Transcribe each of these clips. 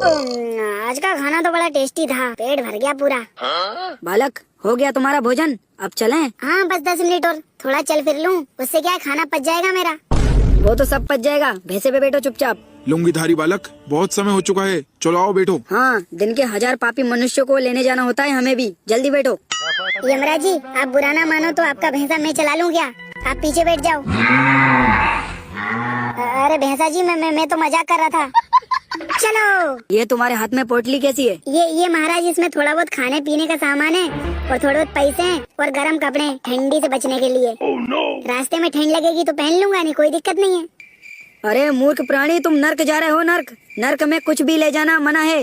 आज का खाना तो बड़ा टेस्टी था, पेट भर गया पूरा। बालक, हो गया तुम्हारा भोजन? अब चलें? हाँ बस 10 मिनट और थोड़ा चल फिर लूँ, उससे क्या है खाना पच जाएगा मेरा। वो तो सब पच जाएगा, भैंसे पे बैठो चुपचाप। लुंगीधारी बालक, बहुत समय हो चुका है, चलो आओ बैठो। हाँ, दिन के 1000 पापी मनुष्यों को लेने जाना होता है, हमें भी। जल्दी बैठो। यमराज जी, आप बुरा ना मानो तो आपका भैंसा मैं चला लूँ क्या? आप पीछे बैठ जाओ। अरे भैंसा जी, मैं तो मजाक कर रहा था। चलो। ये तुम्हारे हाथ में पोटली कैसी है? ये महाराज, इसमें थोड़ा बहुत खाने पीने का सामान है और थोड़े बहुत पैसे हैं और गर्म कपड़े हैं ठंडी से बचने के लिए। रास्ते में ठंड लगेगी तो पहन लूंगा, नहीं कोई दिक्कत नहीं है। अरे मूर्ख प्राणी, तुम नर्क जा रहे हो। नर्क नर्क में कुछ भी ले जाना मना है।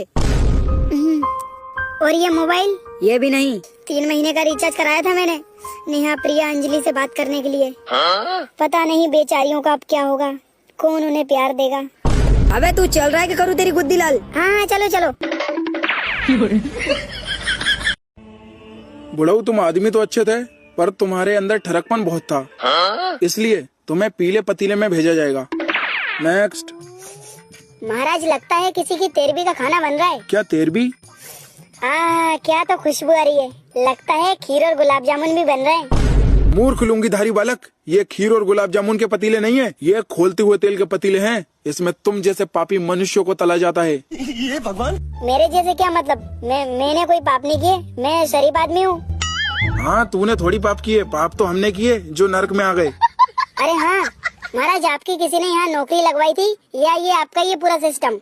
और ये मोबाइल? ये भी नहीं। 3 महीने का रिचार्ज कराया था मैंने नेहा प्रिया अंजलि से बात करने के लिए। पता नहीं बेचारियों का अब क्या होगा, कौन उन्हें प्यार देगा। अबे तू चल रहा है कि करूँ तेरी गुद्दी लाल? हाँ चलो चलो। बुढ़ऊ, तुम आदमी तो अच्छे थे, पर तुम्हारे अंदर ठरकपन बहुत था, इसलिए तुम्हें पीले पतीले में भेजा जाएगा। नेक्स्ट। महाराज, लगता है किसी की तेरबी का खाना बन रहा है। क्या तेरबी? क्या तो खुशबू आ रही है। लगता है खीर और गुलाब जामुन भी बन रहे हैं। मूर्ख लुंगीधारी बालक, ये खीर और गुलाब जामुन के पतीले नहीं है, ये खोलते हुए तेल के पतीले हैं। इसमें तुम जैसे पापी मनुष्यों को तला जाता है। ये भगवान, मेरे जैसे क्या मतलब? मैंने कोई पाप नहीं किए, मैं शरीफ आदमी हूँ। हाँ, तूने थोड़ी पाप किए, पाप तो हमने किए जो नरक में आ गए। अरे हाँ महाराज, आपकी किसी ने यहाँ नौकरी लगवाई थी या ये आपका ये पूरा सिस्टम?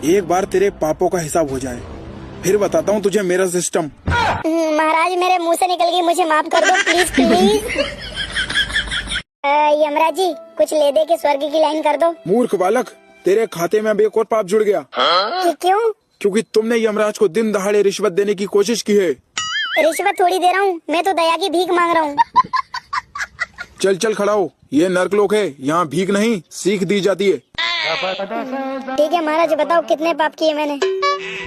एक बार तेरे पापों का हिसाब हो जाए, फिर बताता हूँ तुझे मेरा सिस्टम। महाराज, मेरे मुंह से निकल गई, मुझे माफ कर दो प्लीज प्लीज। यमराज जी, कुछ ले दे के स्वर्ग की लाइन कर दो। मूर्ख बालक, तेरे खाते में अब एक और पाप जुड़ गया। क्यों? क्योंकि तुमने यमराज को दिन दहाड़े रिश्वत देने की कोशिश की है। रिश्वत थोड़ी दे रहा हूँ, मैं तो दया की भीख मांग रहा हूँ। चल चल खड़ा हो, ये नर्कलोक है, यहाँ भीख नहीं सीख दी जाती है। ठीक है महाराज, बताओ कितने पाप किए मैंने?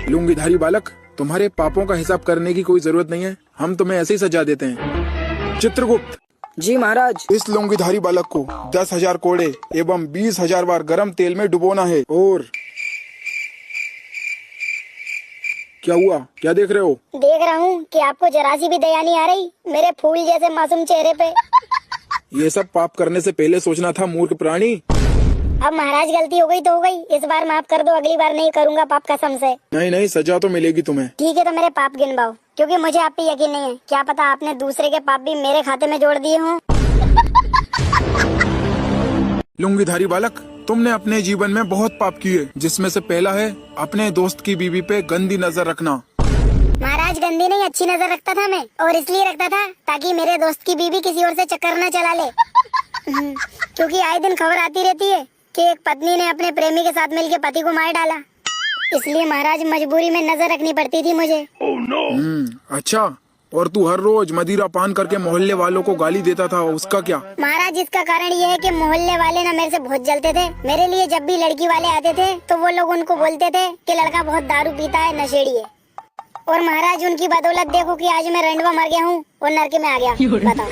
लुंगीधारी बालक, तुम्हारे पापों का हिसाब करने की कोई जरूरत नहीं है, हम तुम्हें ऐसे ही सजा देते हैं। चित्रगुप्त। जी महाराज। इस लुंगीधारी बालक को 10,000 कोड़े एवं 20,000 बार गर्म तेल में डुबोना है। और क्या हुआ, क्या देख रहे हो? देख रहा हूँ कि आपको जरा सी भी दया नहीं आ रही मेरे फूल जैसे मासूम चेहरे पे। ये सब पाप करने से पहले सोचना था, मूर्ख प्राणी। अब महाराज, गलती हो गई तो हो गई, इस बार माफ कर दो, अगली बार नहीं करूँगा पाप कसम से। नहीं नहीं, सजा तो मिलेगी तुम्हें। ठीक है, तो मेरे पाप गिनवाओ, क्योंकि मुझे आप पे यकीन नहीं है। क्या पता आपने दूसरे के पाप भी मेरे खाते में जोड़ दिए हों। लुंगीधारी बालक, तुमने अपने जीवन में बहुत पाप किए, जिसमें से पहला है अपने दोस्त की बीवी पे गंदी नजर रखना। महाराज, गंदी नहीं अच्छी नजर रखता था मैं, और इसलिए रखता था ताकि मेरे दोस्त की बीवी किसी और से चक्कर न चला ले। क्योंकि आए दिन खबर आती रहती है कि एक पत्नी ने अपने प्रेमी के साथ मिलकर पति को मार डाला, इसलिए महाराज मजबूरी में नजर रखनी पड़ती थी मुझे। अच्छा, और तू हर रोज मदिरा पान करके मोहल्ले वालों को गाली देता था, उसका क्या? महाराज, इसका कारण ये है कि मोहल्ले वाले ना मेरे से बहुत जलते थे। मेरे लिए जब भी लड़की वाले आते थे तो वो लोग उनको बोलते थे कि लड़का बहुत दारू पीता है, नशेड़ी है। और महाराज, उनकी बदौलत देखो कि आज मैं रंडवा मर गया हूँ और नरक में आ गया। बताओ।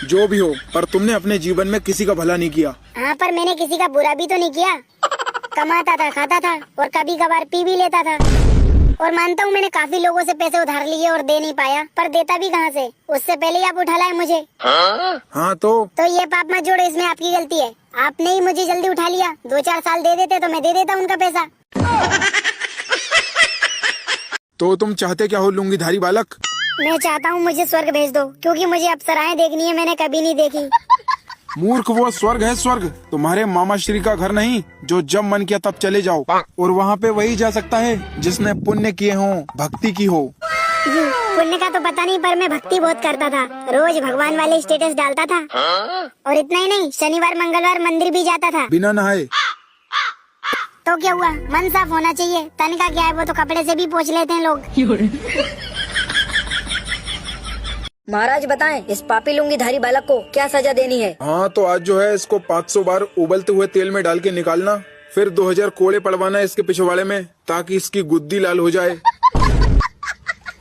जो भी हो, पर तुमने अपने जीवन में किसी का भला नहीं किया। हाँ, पर मैंने किसी का बुरा भी तो नहीं किया। कमाता था, खाता था और कभी कभार पी भी लेता था। और मानता हूँ मैंने काफी लोगों से पैसे उधार लिए और दे नहीं पाया, पर देता भी कहाँ से? उससे पहले ही आप उठा लाए मुझे। हाँ तो ये पाप मत जोड़ो, इसमें आपकी गलती है। आपने ही मुझे जल्दी उठा लिया, 2-4 साल दे देते तो मैं दे देता उनका पैसा। तो तुम चाहते क्या हो लुंगीधारी बालक? मैं चाहता हूँ मुझे स्वर्ग भेज दो, क्योंकि मुझे अप्सराएं देखनी है, मैंने कभी नहीं देखी। मूर्ख, वो स्वर्ग है स्वर्ग, तुम्हारे मामा श्री का घर नहीं, जो जब मन किया तब चले जाओ। और वहाँ पे वही जा सकता है जिसने पुण्य किए हों, भक्ति की हो। पुण्य का तो पता नहीं, पर मैं भक्ति बहुत करता था, रोज भगवान वाले स्टेटस डालता था। और इतना ही नहीं, शनिवार मंगलवार मंदिर भी जाता था बिना नहाए। तो क्या हुआ, मन साफ होना चाहिए, तन का क्या है, वो तो कपड़े से भी पोंछ लेते हैं लोग। महाराज बताएं, इस पापी लुंगीधारी बालक को क्या सजा देनी है? हाँ, तो आज जो है इसको 500 बार उबलते हुए तेल में डाल के निकालना, फिर 2000 कोड़े पड़वाना इसके पिछवाड़े में, ताकि इसकी गुद्दी लाल हो जाए।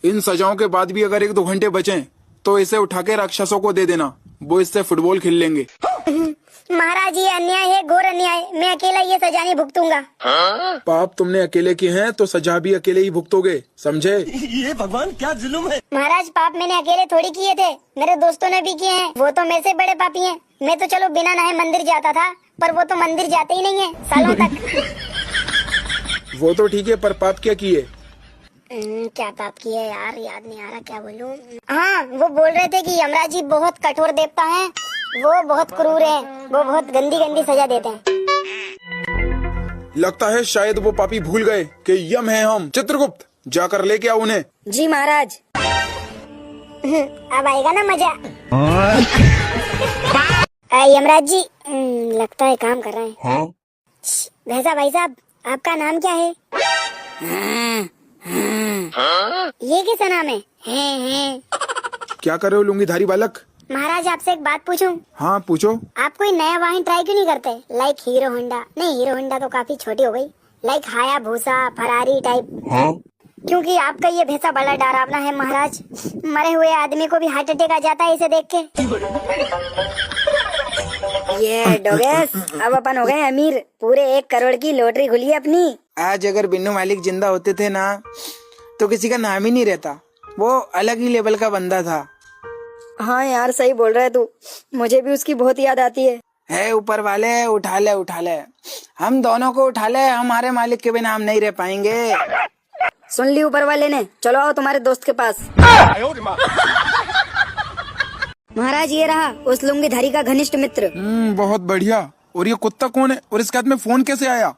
इन सजाओं के बाद भी अगर 1-2 घंटे बचें तो इसे उठा के राक्षसों को दे देना, वो इससे फुटबॉल खेल लेंगे। महाराज ये अन्याय है, घोर अन्याय। मैं अकेला ये सजा नहीं भुगतूंगा। पाप तुमने अकेले किए हैं तो सजा भी अकेले ही भुगतोगे, समझे? ये भगवान क्या जुल्म है। महाराज पाप मैंने अकेले थोड़ी किए थे, मेरे दोस्तों ने भी किए हैं। वो तो मेरे से बड़े पापी हैं। मैं तो चलो बिना नहाए मंदिर जाता था, पर वो तो मंदिर जाते ही नहीं है सालों तक। वो तो ठीक है, पर पाप क्या किए? क्या पाप किए यार, याद नहीं आ रहा, क्या बोलूं। हाँ, वो बोल रहे थे कि यमराज जी बहुत कठोर देवता हैं, वो बहुत क्रूर हैं, वो बहुत गंदी गंदी सजा देते हैं। लगता है शायद वो पापी भूल गए कि यम है हम। चित्रगुप्त, जाकर लेके आओ उन्हें। जी महाराज। अब आएगा ना मजा। यमराज जी लगता है काम कर रहे हैं। हाँ? भैसा भाई साहब, आपका नाम क्या है? ये किसका नाम है? क्या कर रहे हो लुंगीधारी बालक? महाराज आपसे एक बात पूछूं? हाँ पूछो। आप कोई नया वाहन ट्राई क्यों नहीं करते? Like hero Honda. नहीं, हीरो होंडा तो काफी छोटी हो गई। लाइक हाया भूसा, फरारी टाइप। हाँ? क्योंकि आपका ये भैसा बड़ा डरावना है महाराज। मरे हुए आदमी को भी हार्ट अटैक आ जाता है इसे देख के। ये डोगेस, अब अपन हो गए अमीर। पूरे 1 करोड़ की लॉटरी खुली है अपनी। आज अगर बिन्नू मालिक जिंदा होते थे ना, तो किसी का नाम ही नहीं रहता। वो अलग ही लेवल का बंदा था। हाँ यार, सही बोल रहा है तू। मुझे भी उसकी बहुत याद आती है। ऊपर वाले, उठा ले उठा ले, हम दोनों को उठा ले। हमारे मालिक के बिना हम नहीं रह पाएंगे। सुन ली ऊपर वाले ने। चलो आओ तुम्हारे दोस्त के पास। महाराज ये रहा उस लुंगीधारी का घनिष्ठ मित्र। बहुत बढ़िया। और ये कुत्ता कौन है और इसके हाथ में फोन कैसे आया?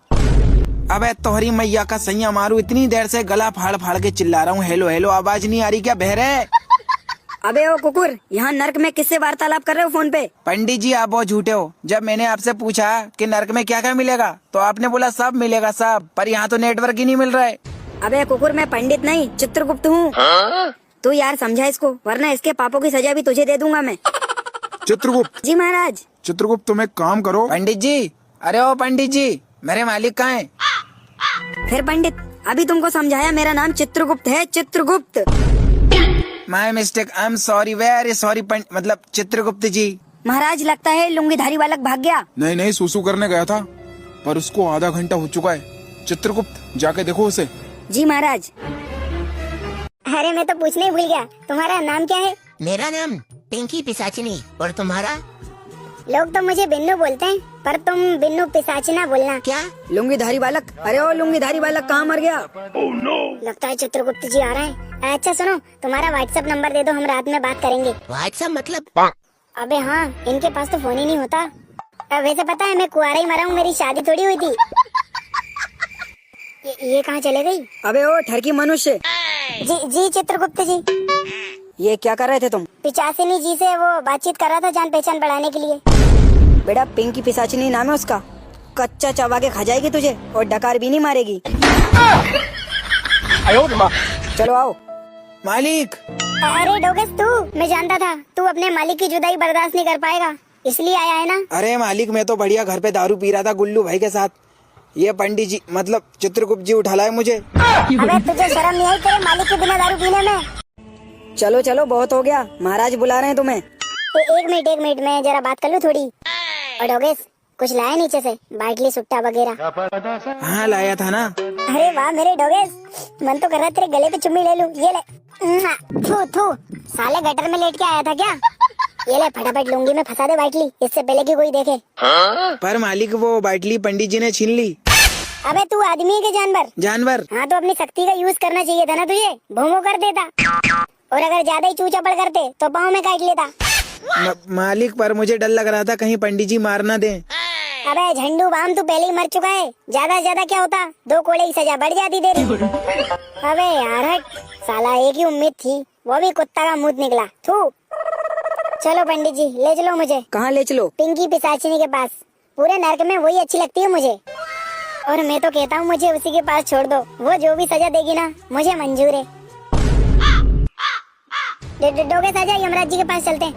अबे तोहरी मैया का सैया मारू, इतनी देर से गला फाड़ फाड़ के चिल्ला रहा हूँ। हेलो हेलो, आवाज नहीं आ रही क्या बहरे? अबे ओ कुकुर, यहाँ नर्क में किससे वार्तालाप कर रहे हो फोन पे? पंडित जी आप बहुत झूठे हो। जब मैंने आपसे पूछा कि नर्क में क्या क्या मिलेगा, तो आपने बोला सब मिलेगा सब, पर यहाँ तो नेटवर्क ही नहीं मिल रहा है। अबे कुकुर, मैं पंडित नहीं चित्रगुप्त हूँ। तू यार समझा इसको, वरना इसके पापों की सजा भी तुझे दे दूंगा मैं। चित्रगुप्त। जी महाराज। चित्रगुप्त तुम एक काम करो। पंडित जी, अरे ओ पंडित जी, मेरे मालिक कहाँ हैं? फिर पंडित, अभी तुमको समझाया, मेरा नाम चित्रगुप्त है, Chitragupta. My mistake, I am sorry, very sorry. मतलब चित्रगुप्त जी। महाराज लगता है लुंगीधारी बालक भाग गया। नहीं, सुसु करने गया था, पर उसको आधा घंटा हो चुका है। चित्रगुप्त, जाके देखो उसे। जी महाराज। अरे मैं तो पूछने ही भूल गया, तुम्हारा नाम क्या है? मेरा नाम पिंकी पिसाचिनी, और तुम्हारा? लोग तो मुझे बिन्नू बोलते हैं, पर तुम बिन्नू पिसाचिना बोलना। क्या? लुंगीधारी बालक। अरे ओ लुंगीधारी बालक कहाँ मर गया? लगता है चित्रगुप्त जी आ रहे हैं। अच्छा सुनो, तुम्हारा व्हाट्सएप नंबर दे दो, हम रात में बात करेंगे। व्हाट्सएप मतलब? अबे हाँ, इनके पास तो फोन ही नहीं होता। वैसे पता है मैं कुआरा ही मरा हूँ, मेरी शादी थोड़ी हुई थी। ये कहाँ चले गई? अबे ओ ठरकी मनुष्य। जी चित्रगुप्त जी। ये क्या कर रहे थे तुम? पिचासिनी जी से वो बातचीत कर रहा था, जान पहचान बढ़ाने के लिए। बेटा पिंकी पिसाचिनी नाम है उसका। कच्चा चबा के खा जाएगी तुझे, और डकार भी नहीं मारेगी। चलो आओ। मालिक। अरे डोगस तू, मैं जानता था तू अपने मालिक की जुदाई बर्दाश्त नहीं कर पाएगा, इसलिए आया है ना? अरे मालिक, मैं तो बढ़िया घर पे दारू पी रहा था गुल्लू भाई के साथ। ये पंडित जी मतलब चित्रगुप्त जी उठा लाए मुझे। अबे तुझे शर्म नहीं आई तेरे मालिक के बिना दारू पीने में? चलो चलो, बहुत हो गया, महाराज बुला रहे हैं तुम्हें। एक मिनट में जरा बात कर लूं थोड़ी। और डोगेस, कुछ लाया नीचे से? बाटली सुट्टा वगैरह? हाँ लाया था ना। अरे वाह मेरे डोगेस, मन तो कर रहा है तेरे गले पे चुम्मी ले लूं। ये ले। थू साले गटर में लेट के आया था क्या? ये ले फटाफट लुंगी में फंसा दे बाटली, इससे पहले कि कोई देखे। पर मालिक वो बाटली पंडित जी ने छीन ली। अबे तू आदमी है के जानवर? जानवर। हाँ तो अपनी शक्ति का यूज करना चाहिए था ना तुझे, भोंगो कर देता। और अगर ज्यादा ही चूचा पड़ करते तो पाँव में काट लेता। मालिक पर मुझे डर लग रहा था कहीं पंडित जी मार ना दें। अबे झंडू बाम, तू पहले ही मर चुका है, ज्यादा से ज्यादा क्या होता, 2 कोड़े की सजा बढ़ जाती तेरी। अबे यार हट, साला एक ही उम्मीद थी, वो भी कुत्ता का मुंह निकला। थू। चलो पंडित जी ले चलो मुझे। कहाँ ले चलो? पिंकी पिसाचिनी के पास। पूरे नर्क में वही अच्छी लगती है मुझे, और मैं तो कहता हूँ मुझे उसी के पास छोड़ दो, वो जो भी सजा देगी ना मुझे मंजूर है। डोगे साजा, यमराज जी के पास चलते हैं।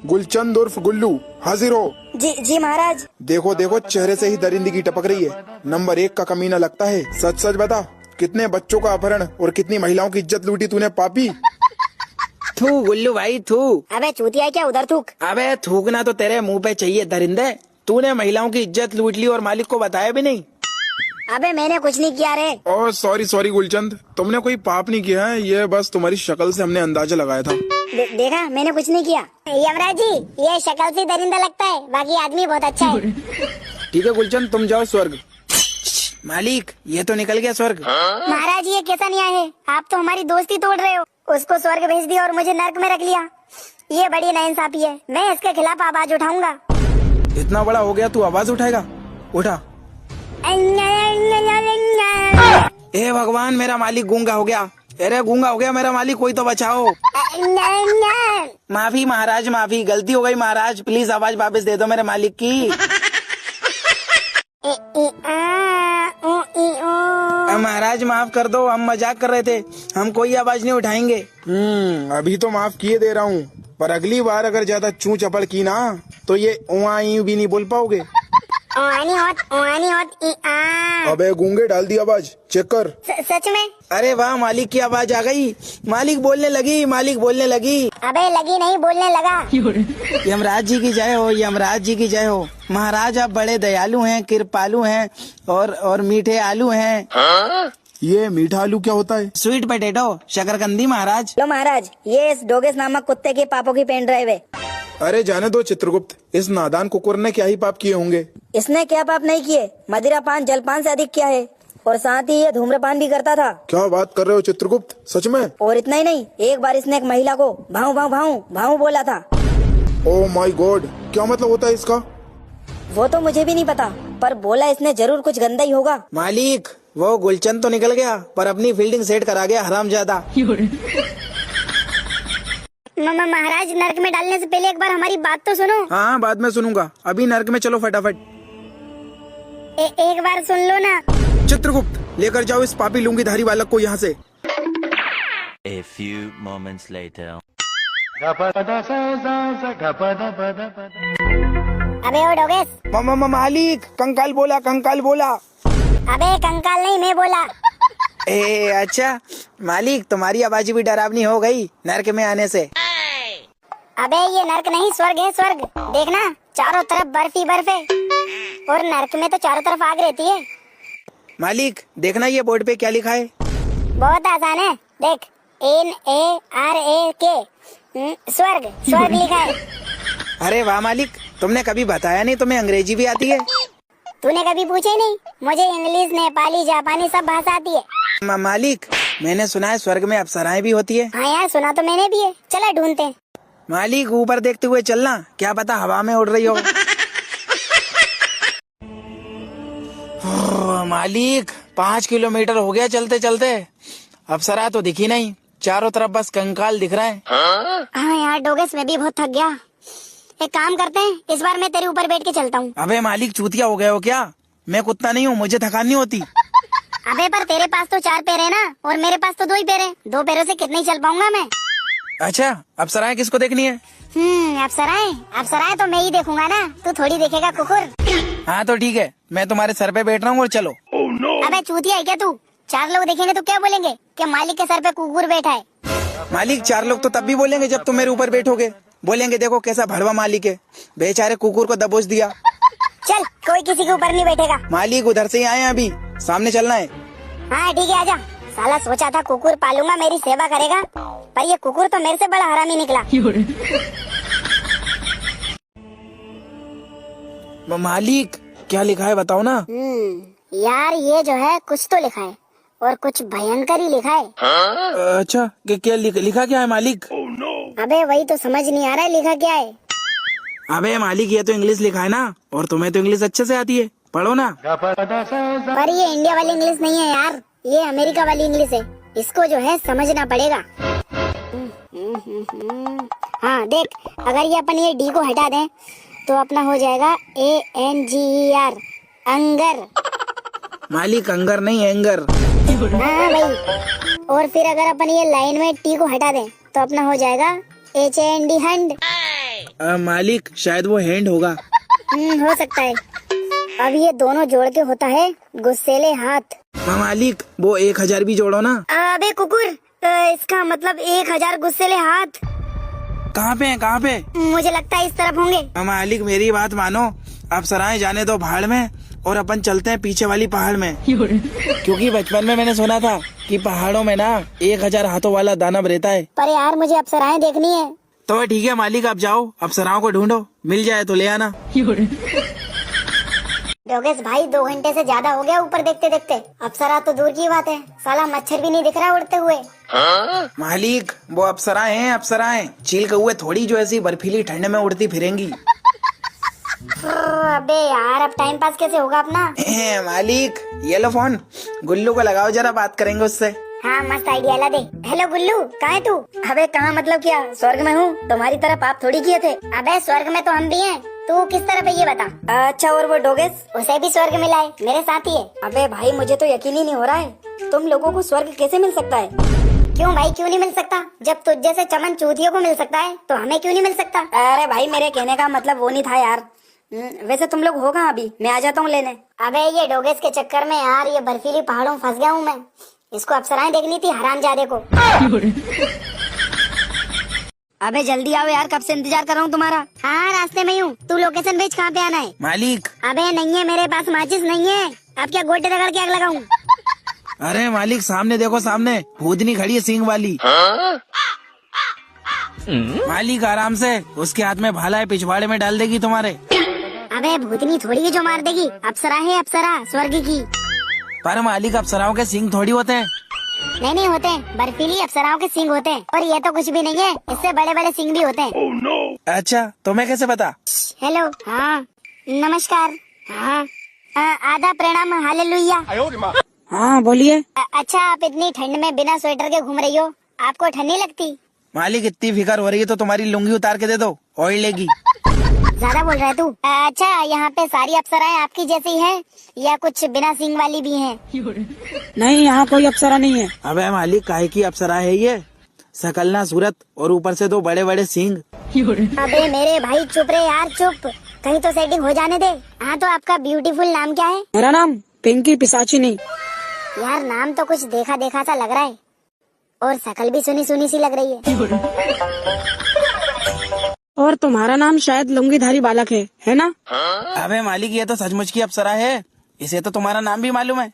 गुलचंद उर्फ गुल्लू हाजिर हो। जी महाराज। देखो चेहरे से ही दरिंदगी टपक रही है। नंबर 1 का कमीना लगता है। सच बता, कितने बच्चों का अपहरण और कितनी महिलाओं की इज्जत लूटी तूने पापी? थू गुल्लू भाई थू। अबे चूतिया क्या उधर थूक। अबे थूकना तो तेरे मुंह पे चाहिए दरिंदे। तूने महिलाओं की इज्जत लूट ली और मालिक को बताया भी नहीं। अबे मैंने कुछ नहीं किया रे। ओह सॉरी सॉरी गुलचंद, तुमने कोई पाप नहीं किया है, ये बस तुम्हारी शक्ल से हमने अंदाजा लगाया था। देखा मैंने कुछ नहीं किया। यमराज जी, ये शक्ल से दरिंदा लगता है, बाकी आदमी बहुत अच्छा है। ठीक है गुलचंद, तुम जाओ स्वर्ग। मालिक ये तो निकल गया स्वर्ग। महाराज ये कैसा न्याय है, आप तो हमारी दोस्ती तोड़ रहे हो। उसको स्वर्ग भेज दिया और मुझे नर्क में रख लिया, ये बड़ी नाइंसाफी है। मैं इसके खिलाफ आवाज उठाऊंगा। इतना बड़ा हो गया तू आवाज उठाएगा? उठा। ए भगवान, मेरा मालिक गूंगा हो गया। अरे गूंगा हो गया मेरा मालिक, कोई तो बचाओ। माफी महाराज, माफी, गलती हो गई महाराज, प्लीज आवाज वापस दे दो मेरे मालिक की। महाराज माफ कर दो, हम मजाक कर रहे थे, हम कोई आवाज नहीं उठाएंगे। अभी तो माफ किए दे रहा हूँ, पर अगली बार अगर ज्यादा चू चपड़ की ना तो ये उआई भी नहीं बोल पाओगे। अबे गूंगे डाल दी आवाज, चेक कर। सच में? अरे वाह, मालिक की आवाज आ गई, मालिक बोलने लगी, मालिक बोलने लगी। अबे लगी नहीं, बोलने लगा। यमराज जी की जय हो, यमराज जी की जय हो। महाराज आप बड़े दयालु हैं, कृपालु हैं और मीठे आलू हैं। ये मीठा आलू क्या होता है? स्वीट पोटैटो, शकरकंदी महाराज। लो महाराज, ये इस डोगेस नामक कुत्ते के पापों की पेन ड्राइव है। अरे जाने दो चित्रगुप्त, इस नादान कुकुर ने क्या ही पाप किए होंगे। इसने क्या पाप नहीं किए, मदिरापान जलपान से अधिक किया है, और साथ ही ये धूम्रपान भी करता था। क्या बात कर रहे हो चित्रगुप्त, सच में? और इतना ही नहीं, एक बार इसने एक महिला को भाऊ भाऊ भाऊ भाऊ बोला था। ओह माय गॉड, क्या मतलब होता है इसका? वो तो मुझे भी नहीं पता, पर बोला इसने जरूर कुछ गंदा ही होगा। मालिक वो गुलचंद तो निकल गया, पर अपनी फील्डिंग सेट करा गया हरामजादा। महाराज नर्क में डालने से पहले एक बार हमारी बात तो सुनो। हाँ बाद में सुनूंगा, अभी नर्क में चलो फटाफट। एक बार सुन लो ना। चित्रगुप्त लेकर जाओ इस पापी लुंगी धारी बालक को यहाँ से। A few moments later. अबे ओ डोगेस। मालिक कंकाल बोला, कंकाल बोला। अबे कंकाल नहीं, मैं बोला। ए अच्छा मालिक, तुम्हारी आवाज भी डरावनी हो गई नर्क में आने से। अबे ये नर्क नहीं, स्वर्ग है स्वर्ग। देखना चारों तरफ बर्फ ही बर्फ है, और नर्क में तो चारों तरफ आग रहती है। मालिक देखना ये बोर्ड पे क्या लिखा है। बहुत आसान है, देख NARAK, स्वर्ग, स्वर्ग लिखा है। अरे वाह मालिक, तुमने कभी बताया नहीं तुम्हें अंग्रेजी भी आती है। तूने कभी पूछे नहीं? मुझे इंग्लिश, नेपाली, जापानी सब भाषा आती है। मालिक मैंने सुना है स्वर्ग में अप्सराएं भी होती है। हाँ यार, सुना तो मैंने भी है। चला ढूंढते हैं। मालिक ऊपर देखते हुए चलना, क्या पता हवा में उड़ रही हो। मालिक 5 किलोमीटर हो गया चलते चलते, अप्सरा तो दिखी नहीं, चारों तरफ बस कंकाल दिख रहा है। हाँ यार डोगेस, मैं भी बहुत थक गया। एक काम करते हैं, इस बार मैं तेरे ऊपर बैठ के चलता हूँ। अबे मालिक चूतिया हो गए हो क्या? मैं कुत्ता नहीं हूँ, मुझे थकान नहीं होती। अबे पर तेरे पास तो 4 पैर है ना, और मेरे पास तो 2 ही पैर है। 2 पैरों से कितने ही चल पाऊंगा मैं। अच्छा अप्सराएं किसको देखनी है? अप्सराएं, अप्सराएं तो मैं ही देखूंगा ना, तू थोड़ी देखेगा कुकुर। हाँ तो ठीक है, मैं तुम्हारे सर पे बैठ रहा हूँ और चलो। अबे चूतिया है क्या तू? 4 लोग देखेंगे तो क्या बोलेंगे कि मालिक के सर पे कुकुर बैठा है। मालिक 4 लोग तो तब भी बोलेंगे जब तुम मेरे ऊपर बैठोगे। बोलेंगे देखो कैसा भड़वा मालिक है, बेचारे कुकुर को दबोच दिया। चल, कोई किसी के ऊपर नहीं बैठेगा। मालिक उधर से ही आए हैं, अभी सामने चलना है। हाँ ठीक है, आजा। साला सोचा था कुकुर पालूंगा, मेरी सेवा करेगा, पर ये कुकुर तो मेरे से बड़ा हरामी निकला। मालिक क्या लिखा है बताओ ना। यार ये जो है कुछ तो लिखा है, और कुछ भयंकर ही लिखा है। अच्छा क्या लिखा क्या है मालिक? अबे वही तो समझ नहीं आ रहा है लिखा क्या है। अबे मालिक ये तो इंग्लिश लिखा है ना, और तुम्हें तो इंग्लिश अच्छे से आती है, पढ़ो ना। पर ये इंडिया वाली इंग्लिश नहीं है यार, ये अमेरिका वाली इंग्लिश है, इसको जो है समझना पड़ेगा। हाँ देख, अगर ये अपन ये डी को हटा दें तो अपना हो जाएगा ANGER, अंगर। मालिक अंगर नहीं एंगर। हाँ भाई, और फिर अगर अपन ये लाइन में टी को हटा दें तो अपना हो जाएगा HAND, हंड। मालिक शायद वो हैंड होगा। हो सकता है। अब ये दोनों जोड़ के होता है गुस्सेले हाथ। मालिक वो 1000 भी जोड़ो ना। अबे कुकुर, इसका मतलब 1000 गुस्सेले हाथ। कहाँ पे है, कहाँ पे? मुझे लगता है इस तरफ होंगे। मालिक मेरी बात मानो, अप्सराएं जाने दो भाड़ में और अपन चलते हैं पीछे वाली पहाड़ में। क्योंकि बचपन में मैंने सुना था कि पहाड़ों में ना 1000 हाथों वाला दानव रहता है। पर यार मुझे अप्सराएं देखनी है। तो ठीक है मालिक, आप जाओ अप्सराओं को ढूंढो, मिल जाए तो ले आना। योगेश भाई 2 घंटे से ज्यादा हो गया ऊपर देखते देखते। अप्सरा तो दूर की बात है, साला मच्छर भी नहीं दिख रहा उड़ते हुए। मालिक वो अप्सराएं हैं, अप्सराएं, चील कौए थोड़ी जो ऐसी बर्फीली ठंड में उड़ती फिरेंगी। अबे यार अब टाइम पास कैसे होगा अपना? मालिक ये लो फोन, गुल्लू को लगाओ, जरा बात करेंगे उससे। हाँ मस्त आइडिया ला दे। हेलो गुल्लू, कहाँ है तू? अबे कहाँ मतलब क्या, स्वर्ग में हूँ, तुम्हारी तरह पाप थोड़ी किए थे। अबे स्वर्ग में तो हम भी हैं, तू किस तरफ है ये बता। अच्छा और वो डोगेस? उसे भी स्वर्ग मिला है, मेरे साथ ही है। अबे भाई मुझे तो यकीन ही नहीं हो रहा है, तुम लोगों को स्वर्ग कैसे मिल सकता है? क्यों भाई क्यों नहीं मिल सकता? जब तुझ जैसे चमन चूतियों को मिल सकता है तो हमें क्यों नहीं मिल सकता? अरे भाई मेरे कहने का मतलब वो नहीं था यार। वैसे तुम लोग हो कहाँ अभी? मैं आ जाता हूँ लेने। अबे ये डोगेस के चक्कर में यार ये बर्फीली पहाड़ों में फंस गया हूँ मैं। इसको अप्सराएं देखनी थी हरामजादे को। अबे जल्दी आओ यार, कब से इंतजार कर रहा हूँ तुम्हारा। हाँ रास्ते में हूँ, तू लोकेशन भेज कहाँ पे आना है। मालिक अबे नहीं है मेरे पास माचिस नहीं है, अब क्या गोटे रगड़ के आग लगाऊं? अरे मालिक सामने देखो, सामने भूतनी खड़ी है सींग वाली। मालिक आराम से, उसके हाथ में भाला है, पिछवाड़े में डाल देगी तुम्हारे। अबे भूतनी थोड़ी है जो मार देगी, अप्सरा है अप्सरा स्वर्ग की। पर मालिक अप्सराओं के सींग थोड़ी होते हैं। नहीं होते, बर्फीली अप्सराओं के सींग होते हैं। और ये तो कुछ भी नहीं है, इससे बड़े बड़े सींग भी होते हैं। अच्छा तुम्हें कैसे पता? हेलो, हाँ नमस्कार, हाँ आधा प्रणाम, हालेलुया। हाँ बोलिए। अच्छा आप इतनी ठंड में बिना स्वेटर के घूम रही हो, आपको ठंड नहीं लगती? मालिक इतनी फिकर हो रही है तो तुम्हारी लुंगी उतार के दे दो, ऑयल लेगी। ज्यादा बोल रहा है तू। अच्छा यहाँ पे सारी अप्सराएं आपकी जैसी हैं या कुछ बिना सींग वाली भी हैं? नहीं यहाँ कोई अप्सरा नहीं है। अबे मालिक काहे की अप्सरा है ये, सकलना सूरत और ऊपर से 2 बड़े बड़े सींग। अबे मेरे भाई चुप रे यार चुप, कहीं तो सेटिंग हो जाने दे। हाँ तो आपका ब्यूटीफुल नाम क्या है? मेरा नाम पिंकी पिसाचिनी। यार नाम तो कुछ देखा देखा सा लग रहा है और शकल भी सुनी सुनी सी लग रही है। और तुम्हारा नाम शायद लुंगीधारी बालक है ना? अबे मालिक ये तो सचमुच की अप्सरा है, इसे तो तुम्हारा नाम भी मालूम है।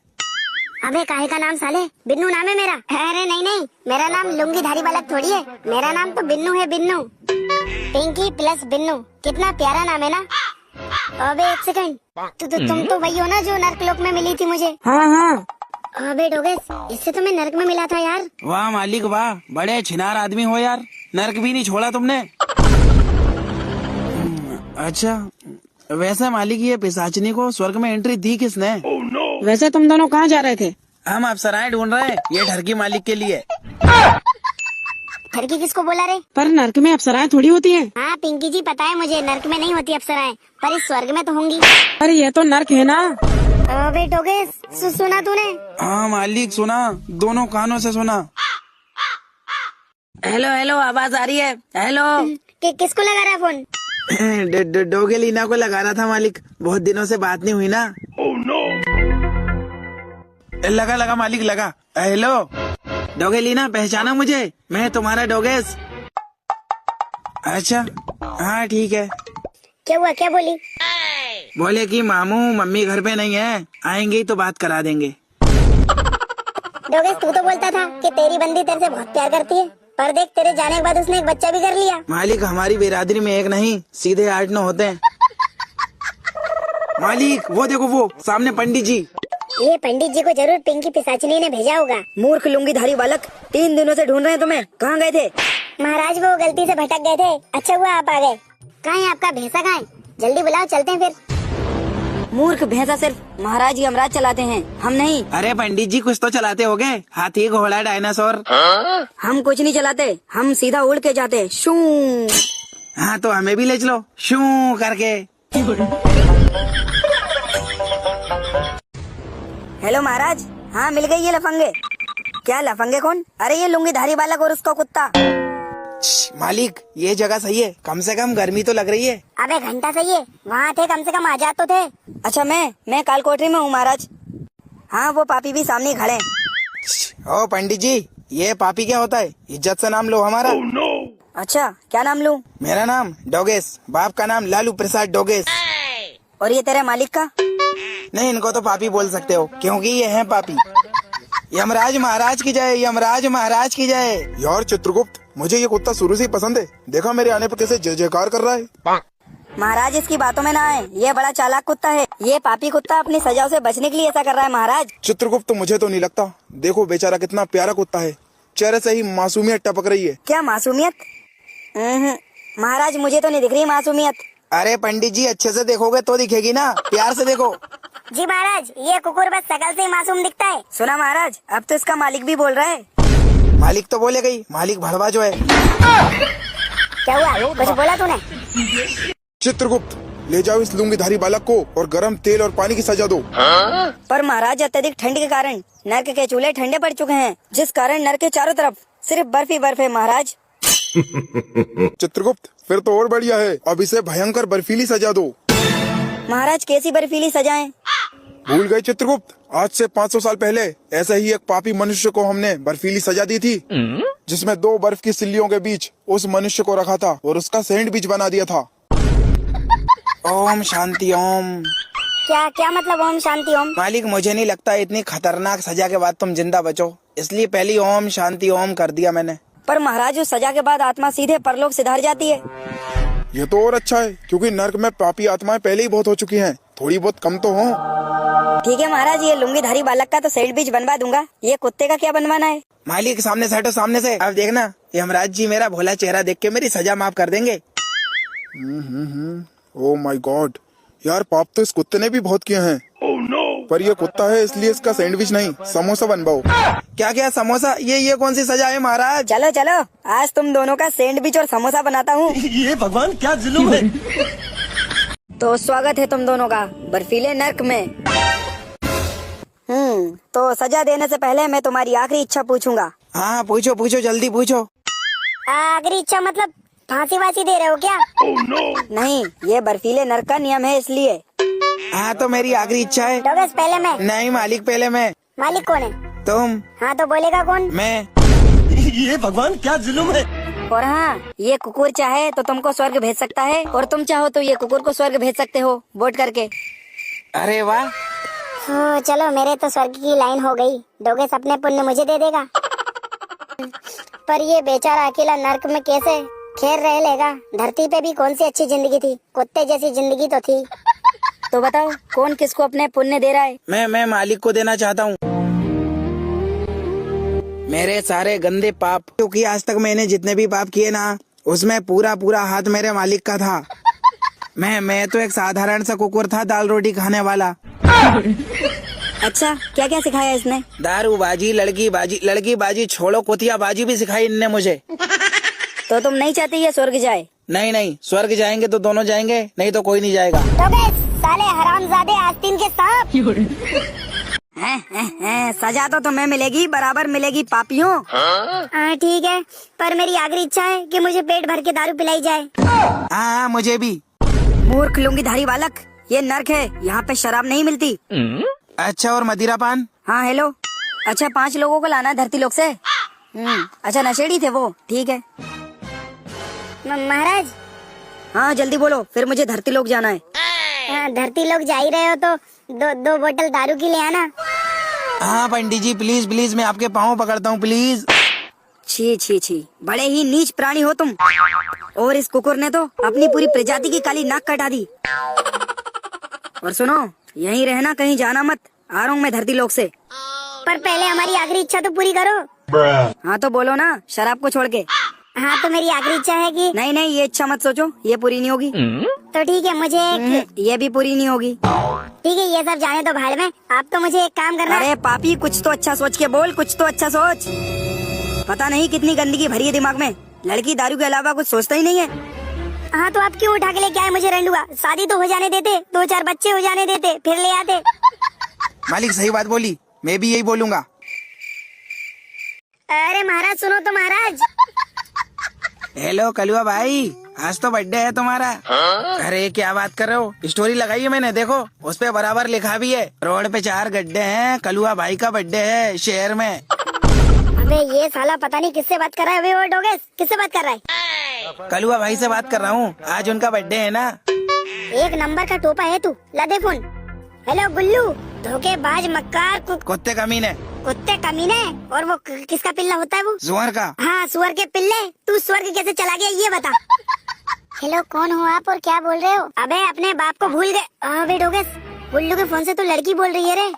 अबे काहे का नाम साले, बिन्नू नाम है मेरा। अरे नहीं मेरा नाम लुंगीधारी बालक थोड़ी है, मेरा नाम तो बिन्नू है, बिन्नू। पिंकी प्लस बिन्नू, कितना प्यारा नाम है ना। अबे एक सेकंड, तुम तो वही हो ना जो नर्कलोक में मिली थी मुझे? हाँ। अबे डोगेस, इससे तो मैं नर्क में मिला था यार। वाह मालिक वाह, बड़े छिनार आदमी हो यार, नर्क भी नहीं छोड़ा तुमने। अच्छा वैसे मालिक ये पिशाचिनी को स्वर्ग में एंट्री दी किसने? वैसे तुम दोनों कहाँ जा रहे थे? हम अप्सराएं ढूंढ रहे हैं, ये ठरकी मालिक के लिए। ठरकी किसको बोला रे? पर नर्क में अप्सराएं थोड़ी होती हैं। हाँ पिंकी जी पता है मुझे, नर्क में नहीं होती अप्सराएं, पर इस स्वर्ग में तो होंगी। अरे ये तो नर्क है ना। अबे डोगेस सुना तूने? हाँ मालिक सुना, दोनों कानों से सुना। हेलो आवाज आ रही है? हेलो। किसको लगा रहा है फोन? डोगेलीना को लगा रहा था मालिक, बहुत दिनों से बात नहीं हुई ना। लगा मालिक लगा। हेलो डोगेलीना, पहचाना मुझे? मैं तुम्हारा डोगेस। अच्छा हाँ ठीक है। क्या हुआ, क्या बोली? बोले कि मामू मम्मी घर पे नहीं है, आएंगे तो बात करा देंगे। डोगेस तू तो बोलता था कि तेरी बंदी तेरे से बहुत प्यार करती है, पर देख तेरे जाने के बाद उसने एक बच्चा भी कर लिया। मालिक हमारी बिरादरी में एक नहीं सीधे 8-9 होते हैं। मालिक वो देखो, वो सामने पंडित जी। ये पंडित जी को जरूर पिंकी पिशाचिनी ने भेजा होगा। मूर्ख लुंगीधारी बालक, 3 दिनों से ढूंढ रहे हैं तुम्हें, कहाँ गए थे? महाराज वो गलती से भटक गए थे, अच्छा हुआ आप आ गए। कहाँ है आपका भैंसा, कहाँ है? जल्दी बुलाओ चलते हैं फिर। मूर्ख भैंसा सिर्फ महाराज जी यमराज चलाते हैं, हम नहीं। अरे पंडित जी कुछ तो चलाते होगे, हाथी घोड़ा डायनासोर। हम कुछ नहीं चलाते, हम सीधा उड़ के जाते शू। हाँ तो हमें भी ले चलो शू करके। हेलो महाराज, हाँ मिल गई ये लफंगे। क्या लफंगे कौन? अरे ये लुंगीधारी बालक और उसका कुत्ता। मालिक ये जगह सही है, कम से कम गर्मी तो लग रही है। अबे घंटा सही है, वहाँ थे कम से कम आजाद तो थे। अच्छा मैं कालकोठरी में हूँ महाराज। हाँ वो पापी भी सामने खड़े हैं। ओ पंडित जी, ये पापी क्या होता है? इज्जत से नाम लो हमारा। अच्छा, क्या नाम लूं? मेरा नाम डोगेस, बाप का नाम लालू प्रसाद डोगेस। और ये तेरे मालिक का? नहीं, इनको तो पापी बोल सकते हो क्योंकि ये हैं पापी। यमराज महाराज की जय, यमराज महाराज की जय। यार चित्रगुप्त, मुझे ये कुत्ता शुरू से ही पसंद है। देखा मेरे आने पर कैसे जय जयकार कर रहा है। महाराज इसकी बातों में ना आए, ये बड़ा चालाक कुत्ता है। ये पापी कुत्ता अपनी सजाओं से बचने के लिए ऐसा कर रहा है महाराज। चित्रगुप्त, मुझे तो नहीं लगता। देखो बेचारा कितना प्यारा कुत्ता है, चेहरे से ही मासूमियत टपक रही है। क्या मासूमियत? महाराज मुझे तो नहीं दिख रही मासूमियत। अरे पंडित जी, अच्छे से देखोगे तो दिखेगी ना, प्यार से देखो। जी महाराज, ये कुकुर बस शकल से ही मासूम दिखता है। सुना महाराज, अब तो इसका मालिक भी बोल रहा है। मालिक तो बोले गई, मालिक भड़वा जो है। क्या हुआ, कुछ बोला तूने? चित्रगुप्त, ले जाओ इस लुंगीधारी बालक को और गरम तेल और पानी की सजा दो। पर महाराज अत्यधिक ठंड के कारण नरक के चूल्हे ठंडे पड़ चुके हैं, जिस कारण नरक के चारों तरफ सिर्फ बर्फ ही बर्फ है महाराज। चित्रगुप्त, फिर तो और बढ़िया है। अब इसे भयंकर बर्फीली सजा दो। महाराज कैसी बर्फीली सजाएं? भूल गए चित्रगुप्त, आज से 500 साल पहले ऐसे ही एक पापी मनुष्य को हमने बर्फीली सजा दी थी, जिसमें 2 बर्फ की सिल्लियों के बीच उस मनुष्य को रखा था और उसका सैंडविच बना दिया था। ओम शांति ओम। क्या क्या मतलब ओम शांति ओम? मालिक, मुझे नहीं लगता इतनी खतरनाक सजा के बाद तुम जिंदा बचो, इसलिए पहली ओम शांति ओम कर दिया मैंने। पर महाराज उस सजा के बाद आत्मा सीधे परलोक सिधार जाती है। ये तो और अच्छा है, क्योंकि नर्क में पापी आत्माएं पहले ही बहुत हो चुकी हैं, थोड़ी बहुत कम तो हों। ठीक है महाराज, ये लुंगीधारी बालक का तो सैंडविच बनवा दूंगा, ये कुत्ते का क्या बनवाना है? मालिक सामने से हटो, सामने से। अब देखना, यमराज जी मेरा भोला चेहरा देख के मेरी सजा माफ कर देंगे। ओह माय गॉड, यार पाप तो इस कुत्ते ने भी बहुत किए हैं। पर ये कुत्ता है इसलिए इसका सैंडविच नहीं, समोसा बनवाओ। क्या क्या समोसा? ये कौन सी सजा है महाराज? चलो चलो, आज तुम दोनों का सैंडविच और समोसा बनाता हूँ। ये भगवान क्या जुल्म है। तो स्वागत है तुम दोनों का बर्फीले नर्क में। तो सजा देने से पहले मैं तुम्हारी आखिरी इच्छा पूछूंगा। हाँ पूछो पूछो, जल्दी पूछो। आखिरी इच्छा मतलब फांसी वासी दे रहे हो क्या? नहीं, ये बर्फीले नर्क का नियम है इसलिए। हाँ तो मेरी आखिरी इच्छा है। डोगस पहले मैं। नहीं मालिक, पहले मैं। मालिक कौन है? तुम। हाँ तो बोलेगा कौन? मैं। ये भगवान क्या जुल्म है। और हाँ, ये कुकुर चाहे तो तुमको स्वर्ग भेज सकता है, और तुम चाहो तो ये कुकुर को स्वर्ग भेज सकते हो वोट करके। अरे वाह। हो चलो, मेरे तो स्वर्ग की लाइन हो गई। डोगस अपने पुण्य मुझे दे देगा। पर ये बेचारा अकेला नर्क में कैसे खैर रह लेगा? धरती पे भी कौन सी अच्छी जिंदगी थी, कुत्ते जैसी जिंदगी तो थी। तो बताओ कौन किसको अपने पुण्य दे रहा है? मैं मालिक को देना चाहता हूँ मेरे सारे गंदे पाप, क्योंकि आज तक मैंने जितने भी पाप किए ना, उसमें पूरा पूरा हाथ मेरे मालिक का था। मैं तो एक साधारण सा कुकुर था, दाल रोटी खाने वाला। अच्छा, क्या क्या सिखाया इसने? दारूबाजी, लड़की बाजी छोड़ो, कुतिया बाजी भी सिखाई इनने मुझे। तो तुम नहीं चाहते ये स्वर्ग जाए? नहीं, स्वर्ग जाएंगे तो दोनों जाएंगे, नहीं तो कोई नहीं जाएगा। डोगस साले हरामजादे आस्तीन के सांप। सजा तो तुम्हें मिलेगी, बराबर मिलेगी पापियों। हाँ ठीक है, पर मेरी आखिरी इच्छा है कि मुझे पेट भर के दारू पिलाई जाए। हाँ मुझे भी। मूर्ख लुंगीधारी बालक, ये नर्क है, यहाँ पे शराब नहीं मिलती। अच्छा, और मदिरा पान? हाँ हेलो। अच्छा, 5 लोगों को लाना है धरती लोक से। अच्छा, नशेड़ी थे वो, ठीक है। महाराज। हाँ जल्दी बोलो, फिर मुझे धरती लोक जाना है। धरती लोग जा ही रहे हो तो दो बोतल दारू की ले आना। हाँ पंडित जी, प्लीज मैं आपके पाँव पकड़ता हूँ, प्लीज। छी, बड़े ही नीच प्राणी हो तुम। और इस कुकुर ने तो अपनी पूरी प्रजाति की काली नाक कटा दी। और सुनो, यहीं रहना, कहीं जाना मत, आ रहा हूँ मैं धरती लोक से। पर पहले हमारी आखिरी इच्छा तो पूरी करो। हाँ तो बोलो ना, शराब को छोड़ के। हाँ तो मेरी आखिरी इच्छा है कि नहीं, ये इच्छा मत सोचो, ये पूरी नहीं होगी। तो ठीक है, मुझे ये भी पूरी नहीं होगी। ठीक है, ये सब जाने तो भाड़ में। आप तो मुझे एक काम करना। अरे पापी, कुछ तो अच्छा सोच के बोल, कुछ तो अच्छा सोच। पता नहीं कितनी गंदगी भरी है दिमाग में, लड़की दारू के अलावा कुछ सोचता ही नहीं है। हाँ तो आप क्यों उठा के लेके आए मुझे रंडुआ? शादी तो हो जाने देते, 2-4 बच्चे हो जाने देते, फिर ले आते। मालिक सही बात बोली, मैं भी यही बोलूंगा। अरे महाराज सुनो तो महाराज। हेलो कलुआ भाई, आज तो बर्थडे है तुम्हारा। अरे क्या बात कर रहे हो, स्टोरी लगाई है मैंने, देखो उस पे बराबर लिखा भी है, रोड पे 4 गड्ढे हैं, कलुआ भाई का बर्थडे है शहर में। अबे ये साला पता नहीं किससे बात कर रहा है। वे डोगेस, किससे बात कर रहा है? कलुआ भाई से बात कर रहा हूँ, आज उनका बर्थडे है ना। एक नंबर का टोपा है तू, ला दे फोन। हेलो गुल्लू, धोखेबाज मक्कार कुत्ते कमीने, कुत्ते कमीने। और वो किसका पिल्ला होता है वो? सुअर का। हाँ सुअर के पिल्ले, तू स्वर्ग कैसे चला गया ये बता। हेलो कौन हो आप और क्या बोल रहे हो? अबे अपने बाप को भूल गए। अबे डोगस, गुल्लू के फोन से तो लड़की बोल रही है रे।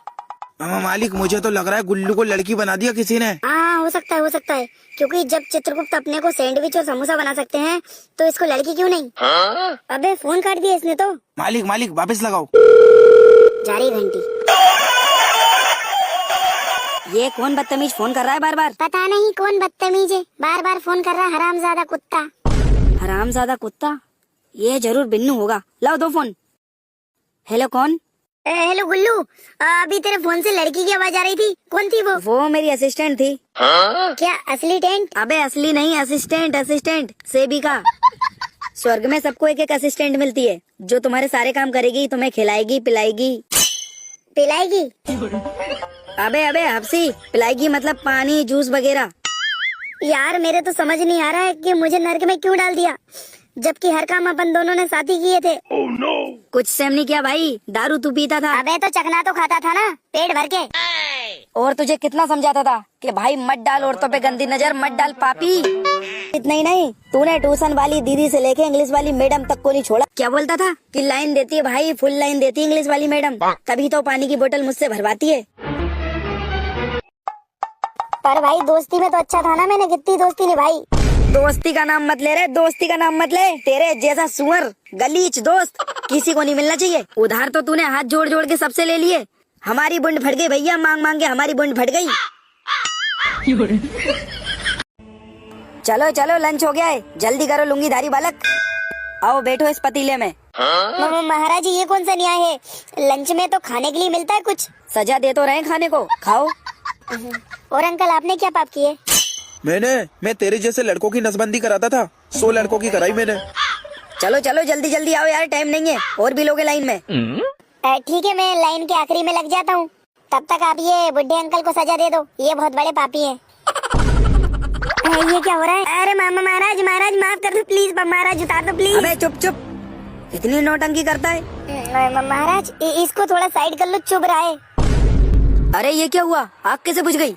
मालिक मुझे तो लग रहा है गुल्लू को लड़की बना दिया किसी ने। हाँ हो सकता है, क्योंकि जब चित्रगुप्त अपने को सैंडविच और समोसा बना सकते हैं तो इसको लड़की क्यों नहीं? अबे फोन काट दिया इसने तो। मालिक वापस लगाओ। जारी घंटी। ये कौन बदतमीज फोन कर रहा है बार बार? पता नहीं कौन बदतमीज है, बार बार फोन कर रहा है, हरामजादा कुत्ता। हरामजादा कुत्ता, ये जरूर बिन्नू होगा। लाओ दो फोन। हेलो कौन? हेलो गुल्लू, अभी तेरे फोन से लड़की की आवाज आ रही थी, कौन थी वो? वो मेरी असिस्टेंट थी। क्या असली टेंट? अबे असली नहीं, असिस्टेंट सेविका। स्वर्ग में सबको एक एक असिस्टेंट मिलती है जो तुम्हारे सारे काम करेगी, तुम्हें खिलाएगी पिलाएगी। पिलाएगी? अबे हफ्सी, पिलाएगी मतलब पानी जूस वगैरह। यार मेरे तो समझ नहीं आ रहा है कि मुझे नर्क में क्यों डाल दिया, जबकि हर काम अपन दोनों ने साथ ही किए थे। कुछ सेम नहीं किया भाई, दारू तू पीता था। अबे तो चखना तो खाता था ना, पेट भर के। और तुझे कितना समझाता था कि भाई मत डाल औरतों पे गंदी नजर, मत डाल पापी। इतना ही नहीं, तूने ट्यूशन वाली दीदी से लेके इंग्लिश वाली मैडम तक को नहीं छोड़ा। क्या बोलता था कि लाइन देती है भाई, फुल लाइन देती है इंग्लिश वाली मैडम, तभी तो पानी की बोतल मुझसे भरवाती है। पर भाई दोस्ती में तो अच्छा था ना, मैंने कितनी दोस्ती निभाई। दोस्ती का नाम मत ले रे, दोस्ती का नाम मत ले। तेरे जैसा सुअर गलीच दोस्त किसी को नहीं मिलना चाहिए। उधार तो तूने हाथ जोड़ जोड़ के सबसे ले लिए, हमारी बुंड फट गई भैया, मांग मांग के हमारी बुंड फट गई। चलो लंच हो गया है, जल्दी करो लुंगीधारी बालक। आओ बैठो इस पतीले में। महाराज जी ये कौन सा न्याय है, लंच में तो खाने के लिए मिलता है कुछ। सजा दे तो रहे खाने को, खाओ। और अंकल आपने क्या पाप किए? मैं तेरे जैसे लड़कों की नसबंदी कराता था, 100 लड़कों की कराई मैंने। चलो जल्दी आओ यार, टाइम नहीं है, और भी लोग हैं लाइन में। ठीक है मैं लाइन के आखिरी में लग जाता हूँ, तब तक आप ये बुढ़े अंकल को सजा दे दो, ये बहुत बड़े पापी हैं। ये क्या हो रहा है? अरे महाराज माफ कर दो प्लीज, महाराज उतार दो प्लीज। अबे चुप, इतनी नौटंकी करता है। महाराज इसको थोड़ा साइड कर लो, चुभ रहा है। अरे ये क्या हुआ, आग कैसे बुझ गई?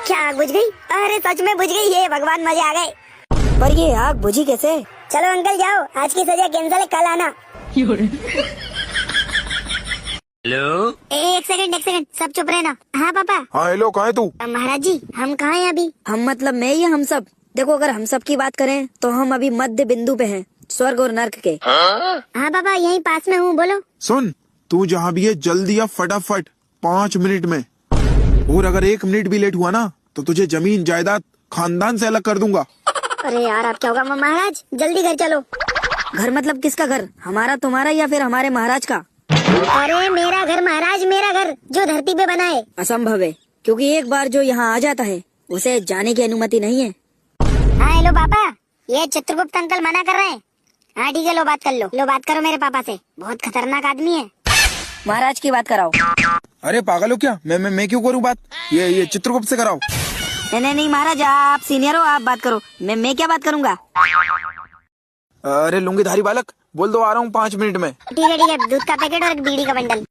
क्या आग बुझ गई? अरे सच में बुझ गई, ये भगवान मजे आ गए। पर ये आग बुझी कैसे? चलो अंकल जाओ, आज की सजा कैंसिल है, कल आना। हेलो। एक सेकंड सब चुप रहना। हाँ पापा। हाँ हेलो, कहाँ है तू? महाराज जी हम कहाँ हैं अभी? हम मतलब मैं या हम सब? देखो अगर हम सब की बात करें तो हम अभी मध्य बिंदु पे हैं, स्वर्ग और नर्क के। हाँ पापा यहीं पास में हूँ, बोलो। सुन, तू जहाँ भी है जल्दी या फटाफट 5 मिनट में, और अगर 1 मिनट भी लेट हुआ ना तो तुझे जमीन जायदाद खानदान से अलग कर दूंगा। अरे यार अब क्या होगा महाराज, जल्दी घर चलो। घर मतलब किसका घर, हमारा तुम्हारा या फिर हमारे महाराज का? अरे मेरा घर महाराज, मेरा घर जो धरती पे बना है। असंभव है, क्योंकि एक बार जो यहाँ आ जाता है उसे जाने की अनुमति नहीं है। हाँ हेलो पापा, ये चित्रगुप्त अंकल मना कर रहे हैं। हाँ ठीक है, लो बात करो मेरे पापा से, बहुत खतरनाक आदमी है। महाराज की बात कराओ। अरे पागल हो क्या? मैं क्यों करूँ बात? ये चित्रगुप्त से कराओ। नहीं महाराज, आप सीनियर हो, आप बात करो। मैं क्या बात करूँगा? अरे लुंगीधारी बालक, बोल दो आ रहा हूँ 5 मिनट में। ठीक है दूध का पैकेट और एक बीड़ी का बंडल।